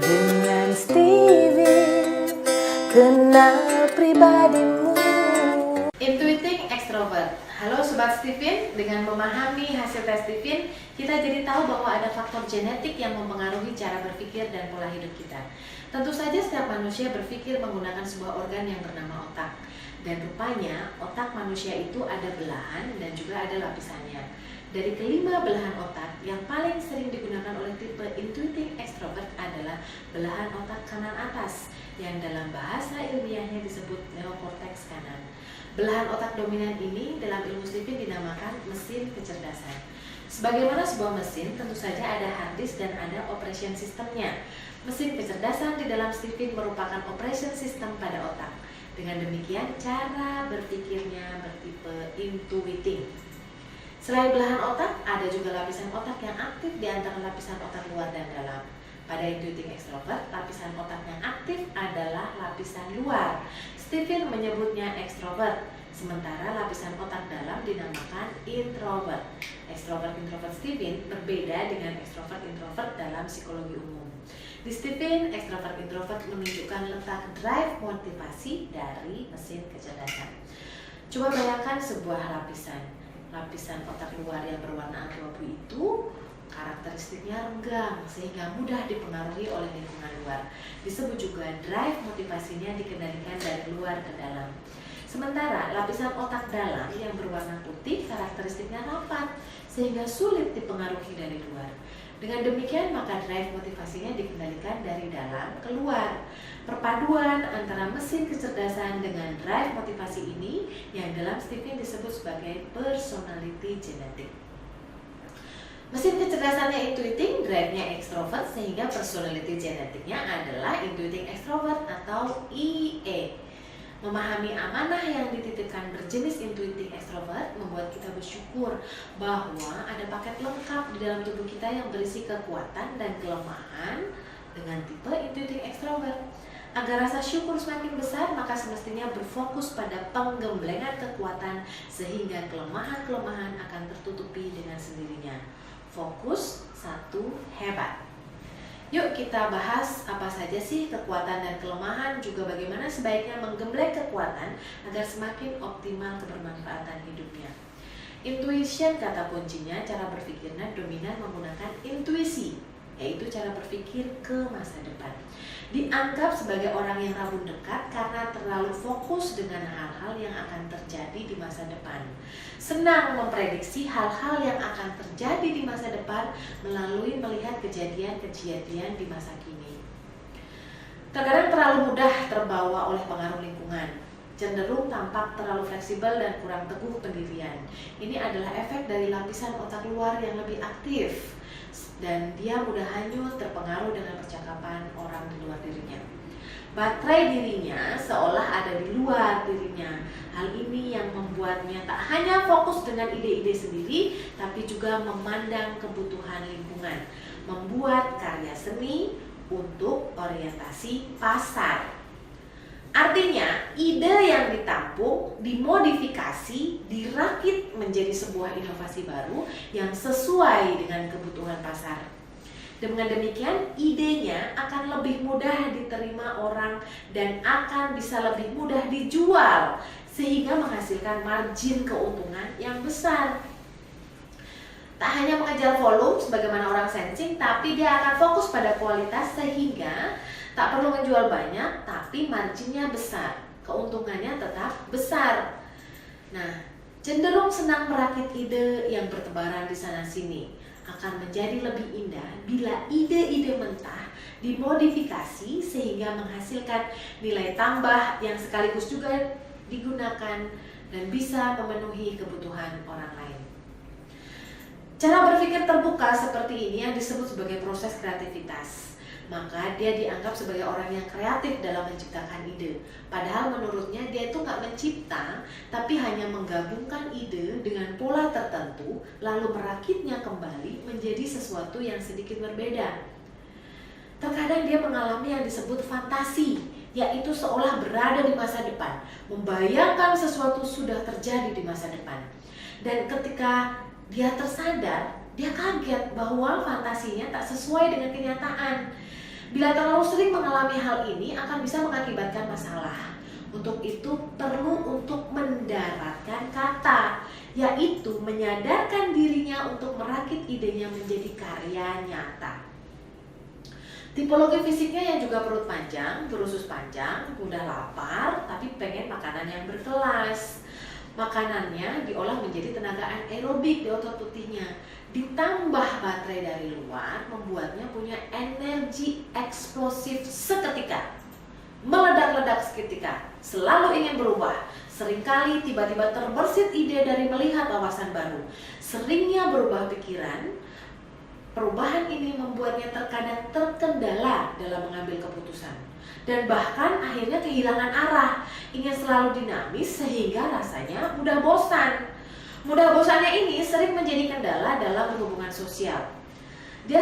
Dengan Steven, kenal pribadimu. Intuiting extrovert. Halo Sobat Steven, dengan memahami hasil tes Steven, kita jadi tahu bahwa ada faktor genetik yang mempengaruhi cara berpikir dan pola hidup kita. Tentu saja setiap manusia berpikir menggunakan sebuah organ yang bernama otak. Dan rupanya otak manusia itu ada belahan dan juga ada lapisannya. Dari kelima belahan otak, yang paling sering digunakan oleh tipe intuiting extrovert adalah belahan otak kanan atas, yang dalam bahasa ilmiahnya disebut neokorteks kanan. Belahan otak dominan ini dalam ilmu Steven dinamakan mesin kecerdasan. Sebagaimana sebuah mesin, tentu saja ada hard disk dan ada operation systemnya. Mesin kecerdasan di dalam Steven merupakan operation system pada otak. Dengan demikian, cara berpikirnya bertipe intuiting. Selain belahan otak, ada juga lapisan otak yang aktif di antara lapisan otak luar dan dalam. Pada intuiting extrovert, lapisan otak yang aktif adalah lapisan luar. Steven menyebutnya extrovert, sementara lapisan otak dalam dinamakan introvert. Extrovert-introvert Steven berbeda dengan extrovert-introvert dalam psikologi umum. Di Steven, extrovert-introvert menunjukkan letak drive motivasi dari mesin kecerdasan. Coba bayangkan sebuah lapisan otak luar yang berwarna abu-abu itu karakteristiknya renggang sehingga mudah dipengaruhi oleh lingkungan luar. Disebut juga drive motivasinya dikendalikan dari luar ke dalam. Sementara lapisan otak dalam yang berwarna putih karakteristiknya rapat sehingga sulit dipengaruhi dari luar. Dengan demikian maka drive motivasinya dikendalikan dari dalam ke luar. Perpaduan antara mesin kecerdasan dengan drive motivasi ini yang dalam Steven disebut sebagai personality genetic. Mesin kecerdasannya intuiting, drive-nya extrovert, sehingga personality genetiknya adalah intuiting extrovert atau IE. Memahami amanah yang dititipkan berjenis intuiting extrovert membuat kita bersyukur bahwa ada paket lengkap di dalam tubuh kita yang berisi kekuatan dan kelemahan dengan tipe intuiting extrovert. Agar rasa syukur semakin besar, maka semestinya berfokus pada penggemblengan kekuatan sehingga kelemahan-kelemahan akan tertutupi dengan sendirinya. Fokus, satu, hebat. Yuk kita bahas apa saja sih kekuatan dan kelemahan, juga bagaimana sebaiknya menggembleng kekuatan agar semakin optimal kebermanfaatan hidupnya. Intuition kata kuncinya, cara berpikirnya dominan menggunakan intuisi, yaitu cara berpikir ke masa depan. Dianggap sebagai orang yang rabun dekat karena terlalu fokus dengan hal-hal yang akan terjadi di masa depan. Senang memprediksi hal-hal yang akan terjadi di masa depan melalui melihat kejadian-kejadian di masa kini. Terkadang terlalu mudah terbawa oleh pengaruh lingkungan, cenderung tampak terlalu fleksibel dan kurang teguh pendirian. Ini adalah efek dari lapisan otak luar yang lebih aktif, dan dia mudah hanyut terpengaruh dengan percakapan orang di luar dirinya. Baterai dirinya seolah ada di luar dirinya. Hal ini yang membuatnya tak hanya fokus dengan ide-ide sendiri, tapi juga memandang kebutuhan lingkungan, membuat karya seni untuk orientasi pasar. Artinya, ide yang ditampung, dimodifikasi, dirakit menjadi sebuah inovasi baru yang sesuai dengan kebutuhan pasar. Dengan demikian, idenya akan lebih mudah diterima orang dan akan bisa lebih mudah dijual, sehingga menghasilkan margin keuntungan yang besar. Tak hanya mengejar volume sebagaimana orang sensing, tapi dia akan fokus pada kualitas sehingga tak perlu menjual banyak, tapi marginnya besar, keuntungannya tetap besar. Nah, cenderung senang merakit ide yang bertebaran di sana-sini. Akan menjadi lebih indah bila ide-ide mentah dimodifikasi sehingga menghasilkan nilai tambah yang sekaligus juga digunakan dan bisa memenuhi kebutuhan orang lain. Cara berpikir terbuka seperti ini yang disebut sebagai proses kreativitas. Maka dia dianggap sebagai orang yang kreatif dalam menciptakan ide. Padahal menurutnya dia itu nggak mencipta, tapi hanya menggabungkan ide dengan pola tertentu, lalu merakitnya kembali menjadi sesuatu yang sedikit berbeda. Terkadang dia mengalami yang disebut fantasi, yaitu seolah berada di masa depan, membayangkan sesuatu sudah terjadi di masa depan. Dan ketika dia tersadar, dia kaget bahwa fantasinya tak sesuai dengan kenyataan. Bila terlalu sering mengalami hal ini akan bisa mengakibatkan masalah. Untuk itu perlu untuk mendaratkan kata, yaitu menyadarkan dirinya untuk merakit idenya menjadi karya nyata. Tipologi fisiknya yang juga perut panjang, berusus panjang, mudah lapar, tapi pengen makanan yang berkelas. Makanannya diolah menjadi tenaga aerobik di otot putihnya. Ditambah baterai dari luar, membuatnya punya energi eksplosif seketika. Meledak-ledak seketika, selalu ingin berubah. Seringkali tiba-tiba terbersit ide dari melihat wawasan baru. Seringnya berubah pikiran. Perubahan ini membuatnya terkadang terkendala dalam mengambil keputusan. Dan bahkan akhirnya kehilangan arah. Ingin selalu dinamis sehingga rasanya mudah bosan. Mudah bosannya ini sering menjadi kendala dalam hubungan sosial. Dia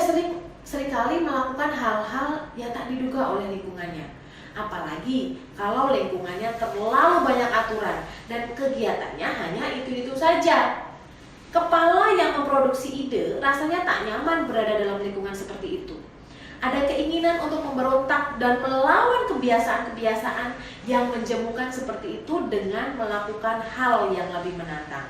seringkali melakukan hal-hal yang tak diduga oleh lingkungannya. Apalagi kalau lingkungannya terlalu banyak aturan dan kegiatannya hanya itu-itu saja. Kepala yang memproduksi ide rasanya tak nyaman berada dalam lingkungan seperti itu. Ada keinginan untuk memberontak dan melawan kebiasaan-kebiasaan yang menjemukan seperti itu dengan melakukan hal yang lebih menantang.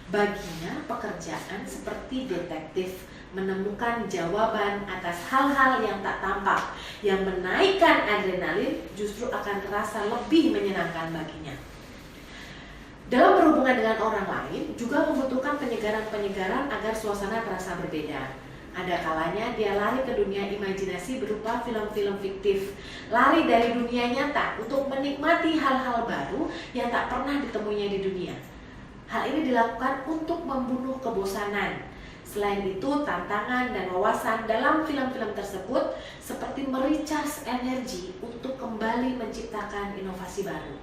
Baginya pekerjaan seperti detektif, menemukan jawaban atas hal-hal yang tak tampak, yang menaikkan adrenalin justru akan terasa lebih menyenangkan baginya. Dalam berhubungan dengan orang lain juga membutuhkan penyegaran-penyegaran agar suasana terasa berbeda. Ada kalanya dia lari ke dunia imajinasi berupa film-film fiktif, lari dari dunia nyata untuk menikmati hal-hal baru yang tak pernah ditemuinya di dunia. Hal ini dilakukan untuk membunuh kebosanan. Selain itu, tantangan dan wawasan dalam film-film tersebut seperti merecharge energi untuk kembali menciptakan inovasi baru.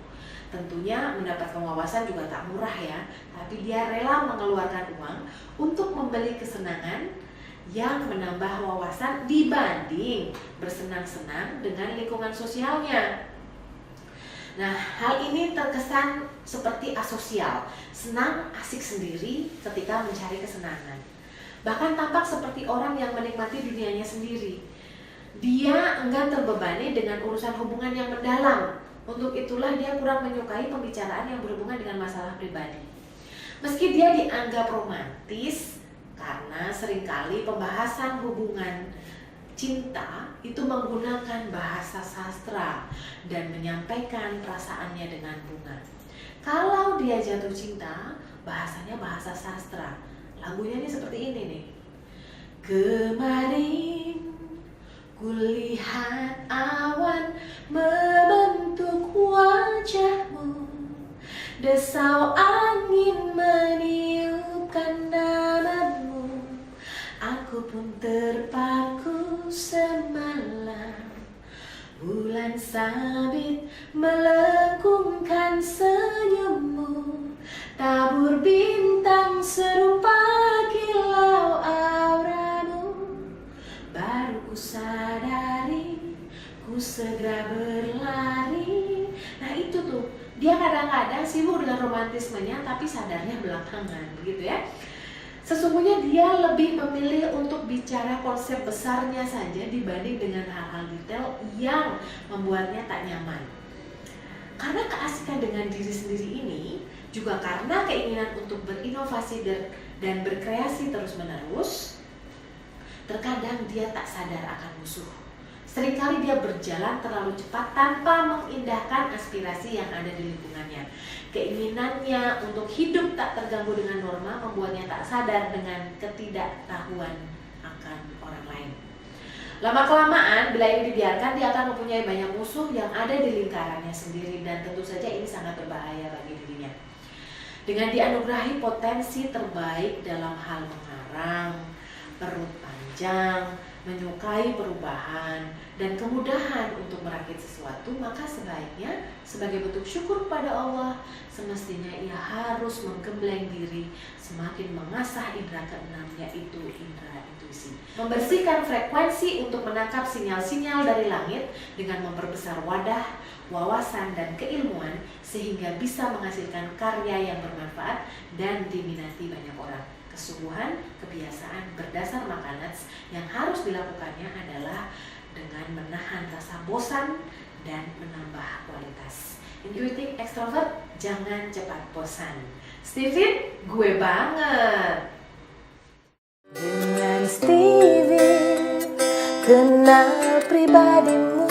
Tentunya mendapatkan wawasan juga tak murah ya, tapi dia rela mengeluarkan uang untuk membeli kesenangan yang menambah wawasan dibanding bersenang-senang dengan lingkungan sosialnya. Nah, hal ini terkesan seperti asosial, senang asik sendiri ketika mencari kesenangan. Bahkan tampak seperti orang yang menikmati dunianya sendiri. Dia enggan terbebani dengan urusan hubungan yang mendalam. Untuk itulah dia kurang menyukai pembicaraan yang berhubungan dengan masalah pribadi. Meski dia dianggap romantis, karena seringkali pembahasan hubungan cinta itu menggunakan bahasa sastra dan menyampaikan perasaannya dengan bunga. Kalau dia jatuh cinta, bahasanya bahasa sastra. Lagunya ini seperti ini nih. Kemarin kulihat awan membentuk wajahmu, desau angin meniupkan namamu. Aku pun terpaku semalam. Bulan sabit melengkungkan senyummu, tabur bintang serupa kilau auramu. Baru ku sadari, ku segera berlari. Nah itu tuh, dia kadang-kadang sibuk dengan romantismenya tapi sadarnya belakangan, begitu ya. Sesungguhnya dia lebih memilih untuk bicara konsep besarnya saja dibanding dengan hal-hal detail yang membuatnya tak nyaman. Karena keasikan dengan diri sendiri ini, juga karena keinginan untuk berinovasi dan berkreasi terus-menerus, terkadang dia tak sadar akan musuh. Seringkali dia berjalan terlalu cepat tanpa mengindahkan aspirasi yang ada di lingkungannya. Keinginannya untuk hidup tak terganggu dengan norma membuatnya tak sadar dengan ketidaktahuan akan orang lain. Lama-kelamaan, bila ini dibiarkan, dia akan mempunyai banyak musuh yang ada di lingkarannya sendiri, dan tentu saja ini sangat berbahaya bagi dirinya. Dengan dianugerahi potensi terbaik dalam hal mengarang, perut panjang, menyukai perubahan, dan kemudahan untuk merakit sesuatu, maka sebaiknya sebagai bentuk syukur pada Allah, semestinya ia harus menggembleng diri, semakin mengasah indera keenam, yaitu indera intuisi. Membersihkan frekuensi untuk menangkap sinyal-sinyal dari langit dengan memperbesar wadah, wawasan, dan keilmuan, sehingga bisa menghasilkan karya yang bermanfaat dan diminati banyak orang. Kesungguhan, kebiasaan berdasar Makanats yang harus dilakukannya adalah dengan menahan rasa bosan dan menambah kualitas. Intuitif extrovert, jangan cepat bosan. Steven, gue banget. Dengan Steven, kenal pribadimu.